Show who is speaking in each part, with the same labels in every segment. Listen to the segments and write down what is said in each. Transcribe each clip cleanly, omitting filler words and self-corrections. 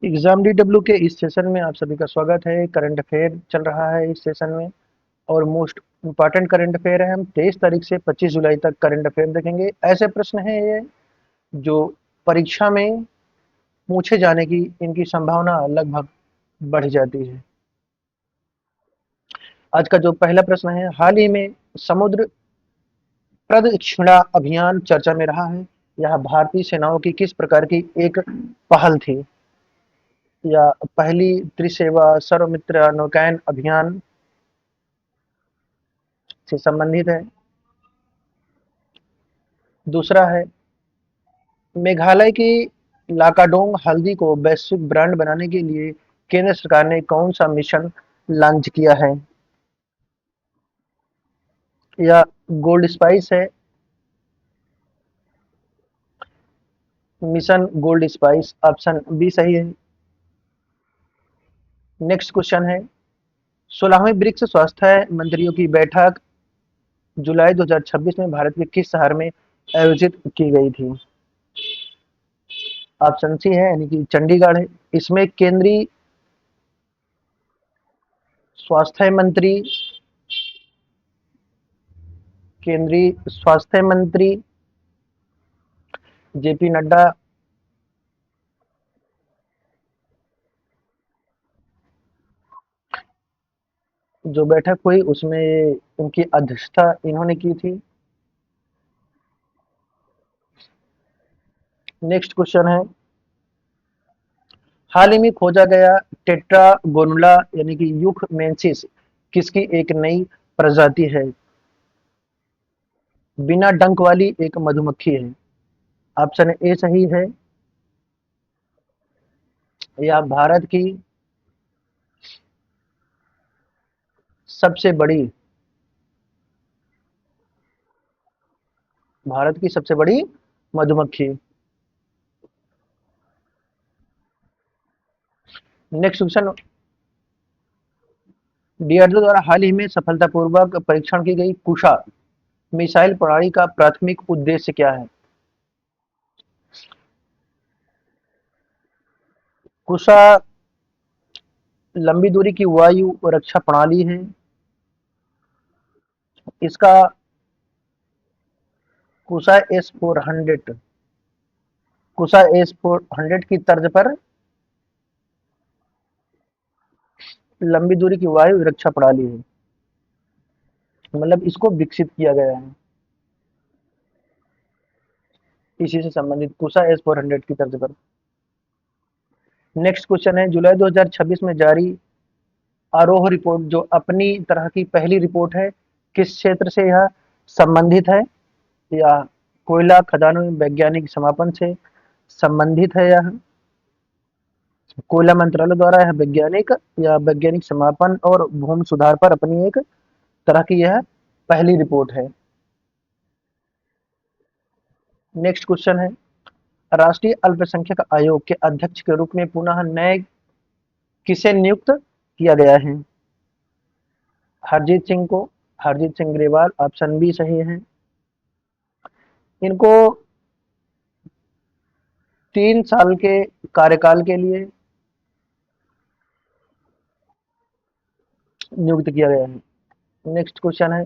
Speaker 1: Exam DW के इस session में आप सभी का स्वागत है। करंट अफेयर चल रहा है इस सेशन में और मोस्ट इम्पॉर्टेंट करंट अफेयर है। हम 23 तारीख से 25 जुलाई तक करंट अफेयर देखेंगे। ऐसे प्रश्न हैं ये जो परीक्षा में पूछे जाने की इनकी संभावना लगभग बढ़ जाती है। आज का जो पहला प्रश्न है, हाल ही में समुद्र प्रदक्षिणा अभियान चर्चा में रहा है। यह भारतीय सेनाओं की किस प्रकार की एक पहल थी? या पहली त्रिसेवा सर्वमित्र नौकायन अभियान से संबंधित है। दूसरा है, मेघालय की लाकाडोंग हल्दी को वैश्विक ब्रांड बनाने के लिए केंद्र सरकार ने कौन सा मिशन लॉन्च किया है? या गोल्ड स्पाइस है, mission gold spice, option B सही है। नेक्स्ट क्वेश्चन है, 16वीं ब्रिक्स स्वास्थ्य मंत्रियों की बैठक जुलाई 2026 में भारत के किस शहर में आयोजित की गई थी? ऑप्शन सी है यानी कि चंडीगढ़ है। इसमें स्वास्थ्य मंत्री केंद्रीय स्वास्थ्य मंत्री जेपी नड्डा जो बैठक हुई उसमें उनकी अध्यक्षता इन्होंने की थी। नेक्स्ट क्वेश्चन है, हाल ही में खोजा गया टेट्रागोनुला यानी कि यूखमेंसिस किसकी एक नई प्रजाति है? बिना डंक वाली एक मधुमक्खी है। ऑप्शन ए सही है। या सबसे बड़ी भारत की सबसे बड़ी मधुमक्खी। नेक्स्ट क्वेश्चन, डीआरडीओ द्वारा हाल ही में सफलतापूर्वक परीक्षण की गई कुशा मिसाइल प्रणाली का प्राथमिक उद्देश्य क्या है? कुशा लंबी दूरी की वायु रक्षा प्रणाली है। इसका कुशा S-400 कुशा S-400 की तर्ज पर लंबी दूरी की वायु रक्षा प्रणाली है, मतलब इसको विकसित किया गया है इसी से संबंधित कुशा S-400 की तर्ज पर। नेक्स्ट क्वेश्चन है, जुलाई 2026 में जारी आरोह रिपोर्ट जो अपनी तरह की पहली रिपोर्ट है, किस क्षेत्र से यह संबंधित है? या कोयला खदानों में वैज्ञानिक समापन से संबंधित है? यह कोयला मंत्रालय द्वारा यह वैज्ञानिक समापन और भूमि सुधार पर अपनी एक तरह की यह पहली रिपोर्ट है। नेक्स्ट क्वेश्चन है, राष्ट्रीय अल्पसंख्यक आयोग के अध्यक्ष के रूप में पुनः नए किसे नियुक्त किया गया है? हरजीत सिंह को, हरजीत सिंह ग्रेवाल, ऑप्शन बी सही है। इनको 3 साल के कार्यकाल के लिए नियुक्त किया गया है। नेक्स्ट क्वेश्चन है,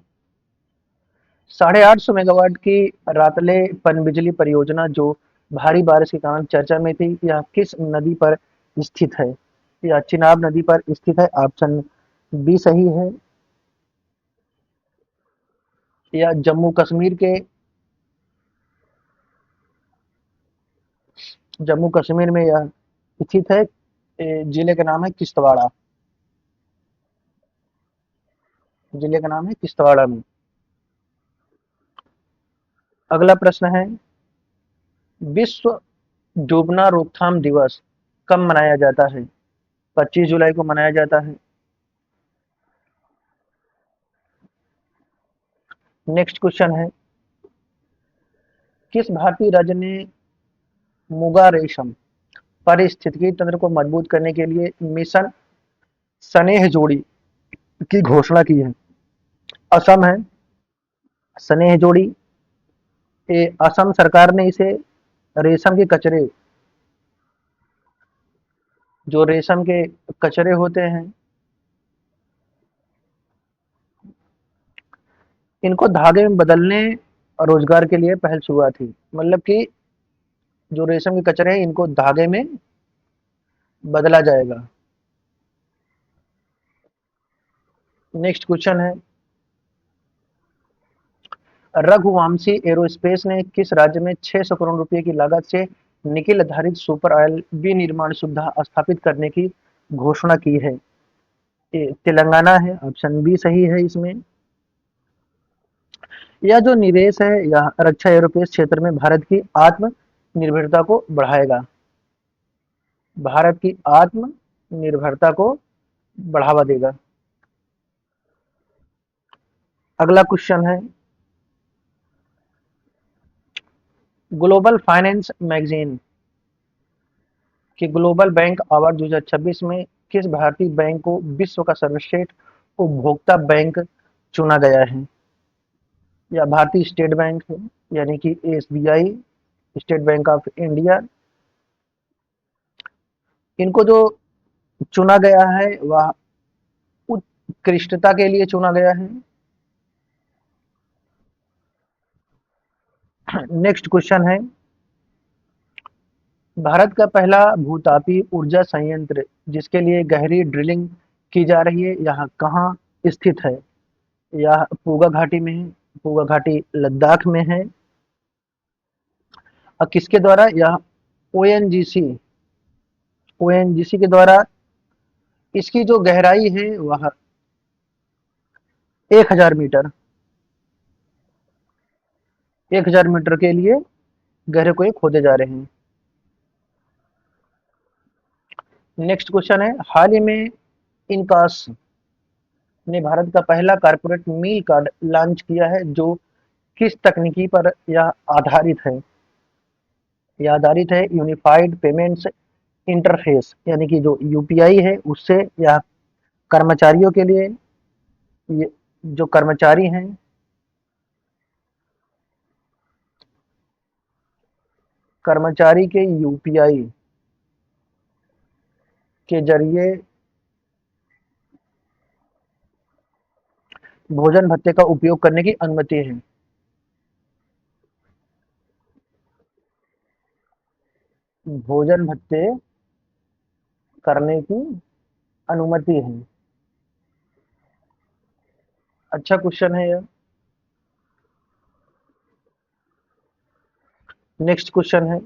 Speaker 1: 850 मेगावाट की रातले पनबिजली परियोजना जो भारी बारिश के कारण चर्चा में थी, यह किस नदी पर स्थित है? यह चिनाब नदी पर स्थित है, ऑप्शन बी सही है। यह जम्मू कश्मीर में यह स्थित है। जिले का नाम है किश्तवाड़ा। जिले का नाम है किश्तवाड़ा में। अगला प्रश्न है, विश्व डूबना रोकथाम दिवस कब मनाया जाता है? 25 जुलाई को मनाया जाता है। नेक्स्ट क्वेश्चन है, किस भारतीय राज्य ने मुगा रेशम पारिस्थितिकी तंत्र को मजबूत करने के लिए मिशन स्नेह जोड़ी की घोषणा की है? असम है स्नेह जोड़ी। असम सरकार ने इसे रेशम के कचरे जो रेशम के कचरे होते हैं, इनको धागे में बदलने और रोजगार के लिए पहल शुरुआत हुई। मतलब कि जो रेशम के कचरे हैं इनको धागे में बदला जाएगा। नेक्स्ट क्वेश्चन है, रघुवंशी एरोस्पेस ने किस राज्य में 600 करोड़ रुपए की लागत से निकेल आधारित सुपर ऑयल विनिर्माण सुविधा स्थापित करने की घोषणा की है? ये तेलंगाना है, ऑप्शन बी सही है इसमें। यह जो निवेश है यह रक्षा एरोस्पेस क्षेत्र में भारत की आत्मनिर्भरता को बढ़ाएगा। भारत की आत्मनिर्भरता को बढ़ावा देगा। अगला क्वेश्चन है, ग्लोबल फाइनेंस मैगजीन के ग्लोबल बैंक अवार्ड 2026 में किस भारतीय बैंक को विश्व का सर्वश्रेष्ठ उपभोक्ता बैंक चुना गया है? या भारतीय स्टेट बैंक है, यानी कि SBI, state bank of India, इनको जो चुना गया है वह उत्कृष्टता के लिए चुना गया है। नेक्स्ट क्वेश्चन है, भारत का पहला भूतापी ऊर्जा संयंत्र जिसके लिए गहरी ड्रिलिंग की जा रही है, यह कहाँ स्थित है? यह पूगा घाटी में है, पूगा घाटी लद्दाख में है। और किसके द्वारा? यह ओएनजीसी, ओएनजीसी के द्वारा। इसकी जो गहराई है वह 1000 मीटर, 1000 मीटर के लिए गहरे कुएं खोदे जा रहे हैं। नेक्स्ट क्वेश्चन है, हाल ही में इनकास ने भारत का पहला कारपोरेट मील कार्ड लॉन्च किया है, जो किस तकनीकी पर यह आधारित है? यह आधारित है यूनिफाइड पेमेंट्स इंटरफेस, यानी कि जो यूपीआई है उससे यह कर्मचारियों के लिए, ये जो कर्मचारी हैं कर्मचारी के यूपीआई के जरिए भोजन भत्ते का उपयोग करने की अनुमति है। भोजन भत्ते करने की अनुमति है। अच्छा क्वेश्चन है यह। नेक्स्ट क्वेश्चन है,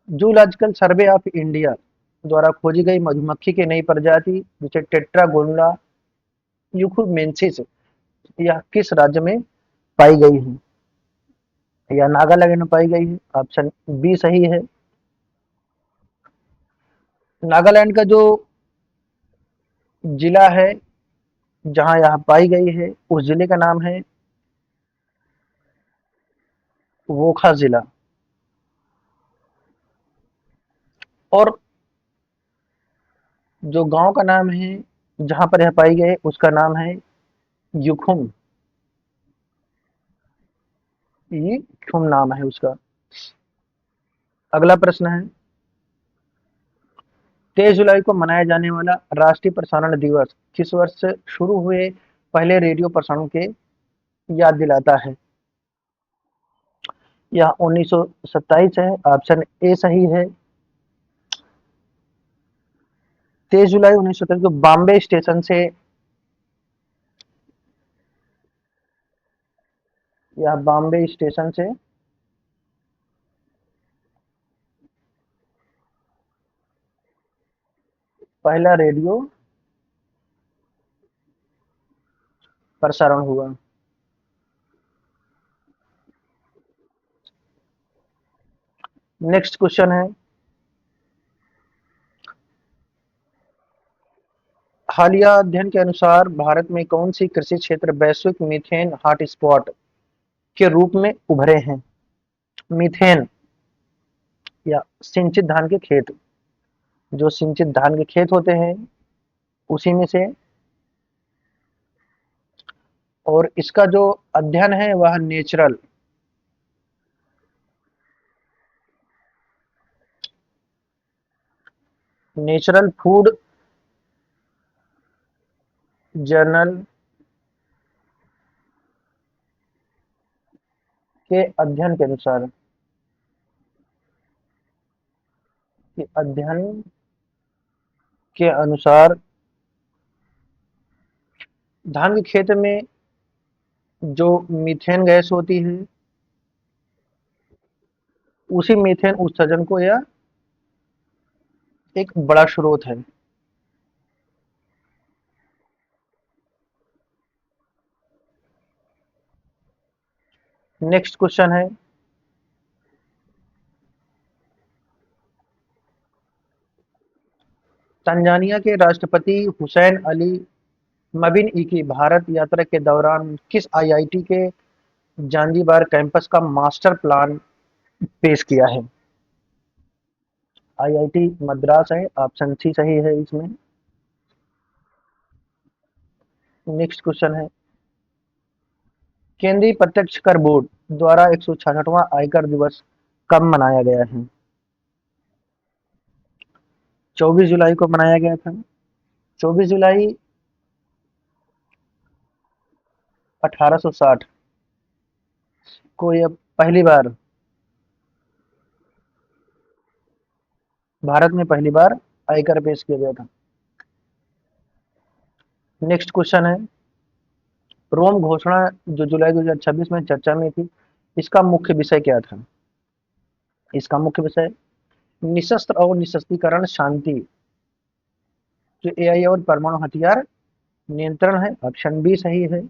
Speaker 1: जूलॉजिकल सर्वे ऑफ इंडिया द्वारा खोजी गई मधुमक्खी की नई प्रजाति जिसे टेट्रागोनोला यूफुमेंसिस, यह किस राज्य में पाई गई है? यह नागालैंड में पाई गई है, ऑप्शन बी सही है। नागालैंड का जो जिला है जहां यह पाई गई है उस जिले का नाम है वोखा जिला। और जो गांव का नाम है जहां पर यह पाई गई उसका नाम है युखुम। ये युखुम नाम है उसका। अगला प्रश्न है, 23 जुलाई को मनाया जाने वाला राष्ट्रीय प्रसारण दिवस किस वर्ष से शुरू हुए पहले रेडियो प्रसारण के याद दिलाता है? यह 1927 है, ऑप्शन ए सही है। 23 जुलाई 1927 को बॉम्बे स्टेशन से, यह बॉम्बे स्टेशन से पहला रेडियो प्रसारण हुआ। नेक्स्ट क्वेश्चन है, हालिया अध्ययन के अनुसार भारत में कौन सी कृषि क्षेत्र वैश्विक मीथेन हॉटस्पॉट के रूप में उभरे हैं? मीथेन या सिंचित धान के खेत, जो सिंचित धान के खेत होते हैं उसी में से। और इसका जो अध्ययन है वह नेचुरल फूड जर्नल के अध्ययन के अनुसार, कि अध्ययन के अनुसार धान के खेत में जो मीथेन गैस होती है, उसी मीथेन उत्सर्जन को यह एक बड़ा स्रोत है। नेक्स्ट क्वेश्चन है, तंजानिया के राष्ट्रपति हुसैन अली मबिन ई की भारत यात्रा के दौरान किस आईआईटी के जांजीबार कैंपस का मास्टर प्लान पेश किया है? आईआईटी मद्रास है, ऑप्शन सी सही है इसमें। नेक्स्ट क्वेश्चन है, केंद्रीय प्रत्यक्ष कर बोर्ड द्वारा 166वां आयकर दिवस कब मनाया गया है? 24 जुलाई को मनाया गया था। 24 जुलाई 1860 को यह पहली बार भारत में पहली बार आयकर पेश किया गया था। नेक्स्ट क्वेश्चन है, रोम घोषणा जो जुलाई 2026 में चर्चा में थी, इसका मुख्य विषय क्या था? इसका मुख्य विषय निशस्त्र और निशस्त्रीकरण शांति, जो एआई और परमाणु हथियार नियंत्रण है, ऑप्शन बी सही है।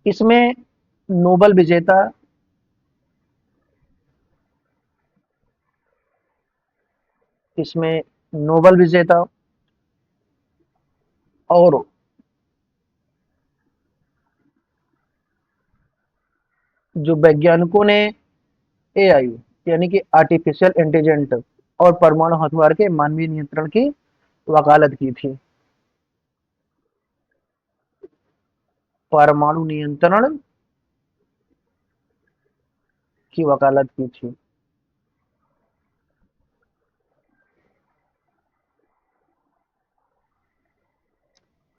Speaker 1: इसमें नोबल विजेता इसमें नोबल विजेता और जो वैज्ञानिकों ने एआई यानी कि आर्टिफिशियल इंटेलिजेंट और परमाणु हथियार के मानवीय नियंत्रण की वकालत की थी। परमाणु नियंत्रण की वकालत की थी।